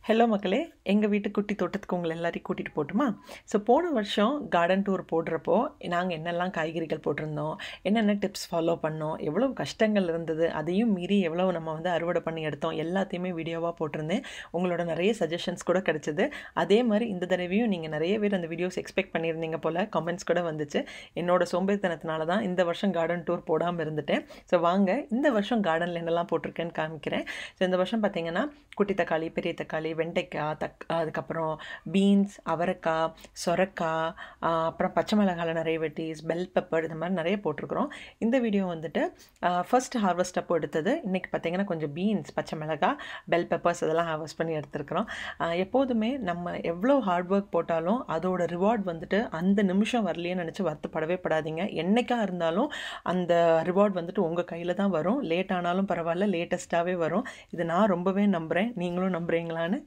Hello மக்களே, எங்கள் வீட்டு குட்டி தோட்டத்துக்கு உங்களை எல்லாரையும் கூட்டிகிட்டு போட்டுமா? ஸோ போன வருஷம் கார்டன் டூர் போடுறப்போ நாங்கள் என்னெல்லாம் காய்கறிகள் போட்டிருந்தோம், என்னென்ன டிப்ஸ் ஃபாலோ பண்ணோம், எவ்வளோ கஷ்டங்கள் இருந்தது, அதையும் மீறி எவ்வளோ நம்ம அறுவடை பண்ணி எடுத்தோம், எல்லாத்தையுமே வீடியோவாக போட்டிருந்தேன். உங்களோட நிறைய சஜஷன்ஸ் கூட கிடச்சிது. அதே மாதிரி இந்த தடவையும் நீங்கள் நிறைய பேர் அந்த வீடியோஸ் எக்ஸ்பெக்ட் பண்ணியிருந்தீங்க போல், கமெண்ட்ஸ் கூட வந்துச்சு. என்னோட சோம்பேறித்தனத்தினால தான் இந்த வருஷம் கார்டன் டூர் போடாமல் இருந்துட்டேன். ஸோ வாங்க இந்த வருஷம் கார்டனில் என்னெல்லாம் போட்டிருக்கேன்னு காமிக்கிறேன். ஸோ இந்த வருஷம் பார்த்தீங்கன்னா குட்டி தக்காளி, பெரிய தக்காளி, வெண்டைக்காய், அதுக்கப்புறம் பீன்ஸ், அவரைக்காய், சொரக்காய், அப்புறம் பச்சை மிளகாயில் நிறைய வெட்டிஸ், பெல் பெப்பர், இந்த மாதிரி நிறைய போட்டிருக்கிறோம். இந்த வீடியோ ஃபர்ஸ்ட் ஹார்வெஸ்ட் அப்போ எடுத்தது. இன்றைக்கி பார்த்திங்கன்னா கொஞ்சம் பீன்ஸ், பச்சை மிளகாய், பெல் பெப்பர்ஸ் இதெல்லாம் ஹார்வெஸ்ட் பண்ணி எடுத்துருக்குறோம். எப்போதுமே நம்ம எவ்வளோ ஹார்ட் ஒர்க் போட்டாலும் அதோட ரிவார்ட் அந்த நிமிஷம் வரலையே நினச்சி வருத்தப்படவே படாதீங்க. என்றைக்காக இருந்தாலும் அந்த ரிவார்ட் உங்கள் கையில் தான் வரும். லேட் ஆனாலும் பரவாயில்ல, லேட்டஸ்ட்டாகவே வரும். இது நான் ரொம்பவே நம்புகிறேன். நீங்களும் நம்புறீங்களான்னு